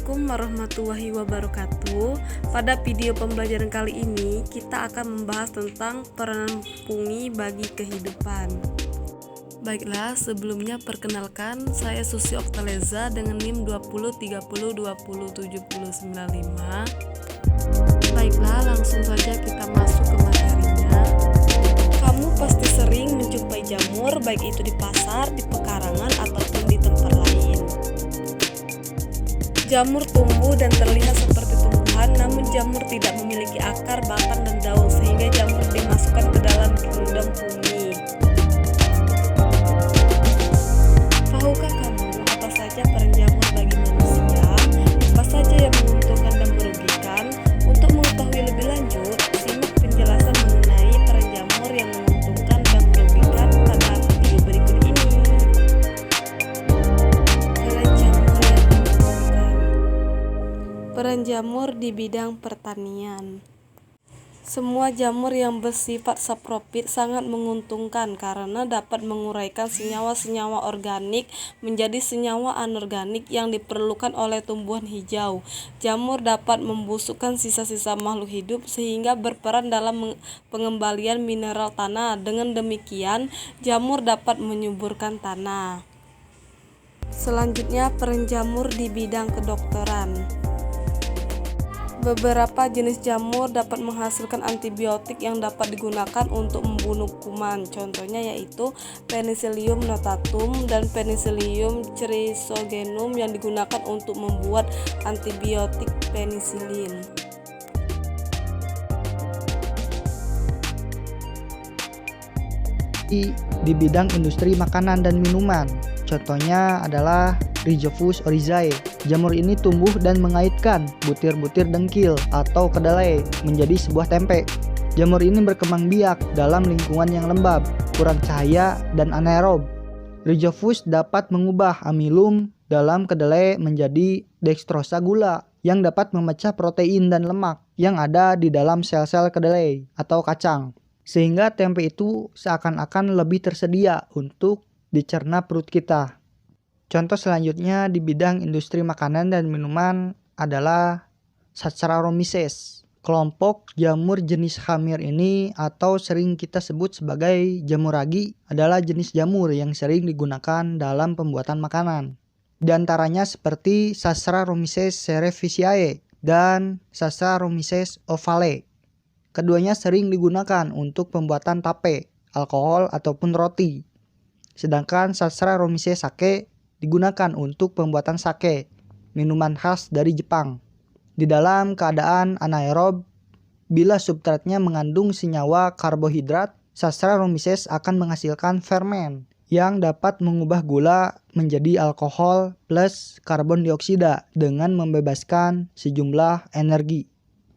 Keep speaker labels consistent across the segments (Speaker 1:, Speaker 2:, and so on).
Speaker 1: Assalamualaikum warahmatullahi wabarakatuh. Pada video pembelajaran kali ini kita akan membahas tentang peranan fungi bagi kehidupan. Baiklah, sebelumnya perkenalkan, saya Susi Oktaleza dengan NIM 2030207095. Baiklah, langsung saja kita masuk ke materinya. Kamu pasti sering menjumpai jamur, baik itu di pasar, di pekarangan, ataupun di tempat lain. Jamur tumbuh dan terlihat seperti tumbuhan, namun jamur tidak memiliki akar, batang, dan daun, sehingga jamur dimasukkan ke dalam kingdom fungi. Tahukah kamu apa saja peran jamur bagi manusia? Apa saja yang menguntungkan dan merugikan? Untuk mengetahui lebih lanjut, simak penjelasan mengenai peran jamur yang menguntungkan dan merugikan pada video berikut ini. Peran jamur di bidang pertanian. Semua jamur yang bersifat saprofit sangat menguntungkan karena dapat menguraikan senyawa-senyawa organik menjadi senyawa anorganik yang diperlukan oleh tumbuhan hijau. Jamur dapat membusukkan sisa-sisa makhluk hidup sehingga berperan dalam pengembalian mineral tanah. Dengan demikian, jamur dapat menyuburkan tanah. Selanjutnya, peran jamur di bidang kedokteran. Beberapa jenis jamur dapat menghasilkan antibiotik yang dapat digunakan untuk membunuh kuman. Contohnya yaitu Penicillium notatum dan Penicillium chrysogenum yang digunakan untuk membuat antibiotik penisilin.
Speaker 2: Di bidang industri makanan dan minuman, contohnya adalah Rhizophus oryzae. Jamur ini tumbuh dan mengaitkan butir-butir dengkil atau kedelai menjadi sebuah tempe. Jamur ini berkembang biak dalam lingkungan yang lembab, kurang cahaya, dan anaerob. Rhizophus dapat mengubah amilum dalam kedelai menjadi dextrosa gula yang dapat memecah protein dan lemak yang ada di dalam sel-sel kedelai atau kacang, sehingga tempe itu seakan-akan lebih tersedia untuk dicerna perut kita. Contoh selanjutnya di bidang industri makanan dan minuman adalah Saccharomyces. Kelompok jamur jenis hamir ini atau sering kita sebut sebagai jamur ragi adalah jenis jamur yang sering digunakan dalam pembuatan makanan. Di antaranya seperti Saccharomyces cerevisiae dan Saccharomyces ovale. Keduanya sering digunakan untuk pembuatan tape, alkohol ataupun roti. Sedangkan Saccharomyces sake digunakan untuk pembuatan sake, minuman khas dari Jepang. Di dalam keadaan anaerob, bila substratnya mengandung senyawa karbohidrat, Saccharomyces akan menghasilkan fermen yang dapat mengubah gula menjadi alkohol plus karbon dioksida dengan membebaskan sejumlah energi.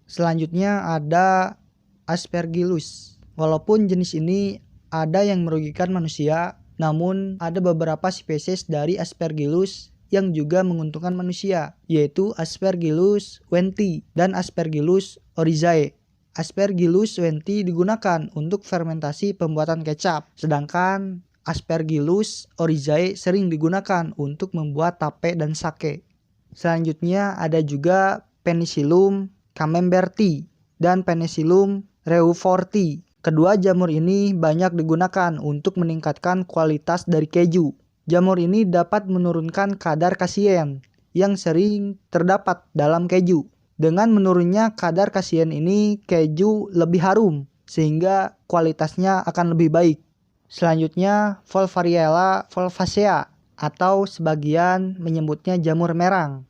Speaker 2: Selanjutnya ada Aspergillus. Walaupun jenis ini ada yang merugikan manusia, namun ada beberapa spesies dari Aspergillus yang juga menguntungkan manusia, yaitu Aspergillus wendti dan Aspergillus oryzae. Aspergillus wendti digunakan untuk fermentasi pembuatan kecap, sedangkan Aspergillus oryzae sering digunakan untuk membuat tape dan sake. Selanjutnya ada juga Penicillium camemberti dan Penicillium reuforti. Kedua jamur ini banyak digunakan untuk meningkatkan kualitas dari keju. Jamur ini dapat menurunkan kadar kasein yang sering terdapat dalam keju. Dengan menurunnya kadar kasein ini, keju lebih harum sehingga kualitasnya akan lebih baik. Selanjutnya Volvariella volvacea atau sebagian menyebutnya jamur merang.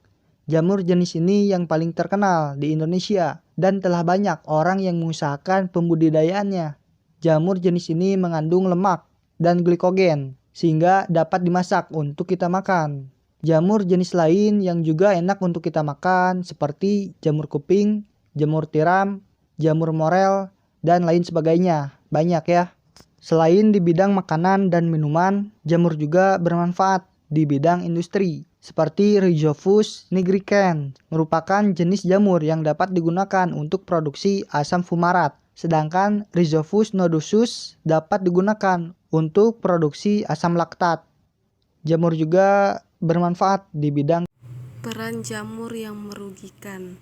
Speaker 2: Jamur jenis ini yang paling terkenal di Indonesia dan telah banyak orang yang mengusahakan pembudidayaannya. Jamur jenis ini mengandung lemak dan glikogen sehingga dapat dimasak untuk kita makan. Jamur jenis lain yang juga enak untuk kita makan seperti jamur kuping, jamur tiram, jamur morel, dan lain sebagainya. Banyak ya. Selain di bidang makanan dan minuman, jamur juga bermanfaat di bidang industri. Seperti Rhizophus nigricans merupakan jenis jamur yang dapat digunakan untuk produksi asam fumarat. Sedangkan Rhizophus nodosus dapat digunakan untuk produksi asam laktat. Jamur juga bermanfaat di bidang
Speaker 1: Peran jamur yang merugikan.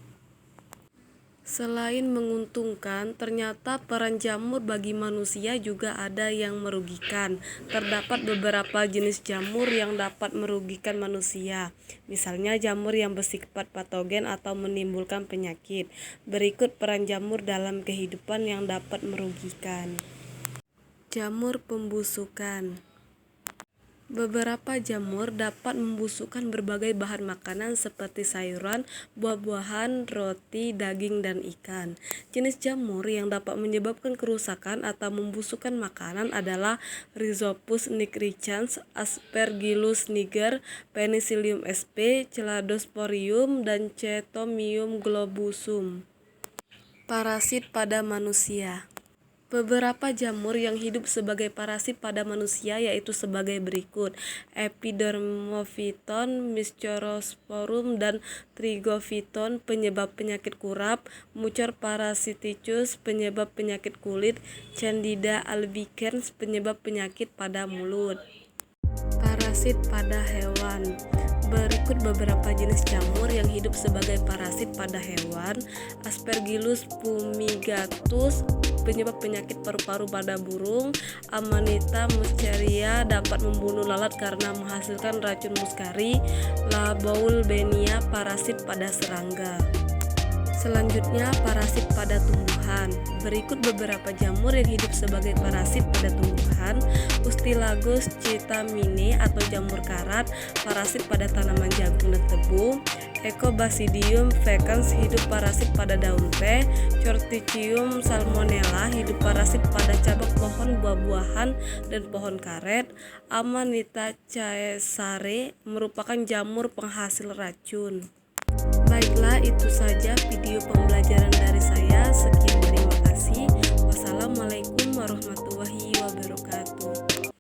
Speaker 1: Selain menguntungkan, ternyata peran jamur bagi manusia juga ada yang merugikan. Terdapat beberapa jenis jamur yang dapat merugikan manusia. Misalnya jamur yang bersifat patogen atau menimbulkan penyakit. Berikut peran jamur dalam kehidupan yang dapat merugikan. Jamur pembusukan. Beberapa jamur dapat membusukkan berbagai bahan makanan seperti sayuran, buah-buahan, roti, daging, dan ikan. Jenis jamur yang dapat menyebabkan kerusakan atau membusukkan makanan adalah Rhizopus nigricans, Aspergillus niger, Penicillium sp, Chlamydosporium, dan Chaetomium globosum. Parasit pada manusia. Beberapa jamur yang hidup sebagai parasit pada manusia yaitu sebagai berikut: Epidermophyton, Myxorosporum, dan Trigophyton penyebab penyakit kurap, Mucor parasiticus penyebab penyakit kulit, Candida albicans penyebab penyakit pada mulut. Parasit pada hewan. Berikut beberapa jenis jamur yang hidup sebagai parasit pada hewan: Aspergillus fumigatus penyebab penyakit paru-paru pada burung, Amanita muscaria dapat membunuh lalat karena menghasilkan racun muskari, Laboulbenia parasit pada serangga. Selanjutnya, parasit pada tumbuhan. Berikut beberapa jamur yang hidup sebagai parasit pada tumbuhan: Ustilagos chitamine atau jamur karat, parasit pada tanaman jagung dan tebu, Ecobasidium vacans hidup parasit pada daun teh, Corticium salmonella hidup parasit pada cabang pohon buah-buahan dan pohon karet, Amanita caesare merupakan jamur penghasil racun. Baiklah, itu saja video pembelajaran dari saya. Sekian, terima kasih.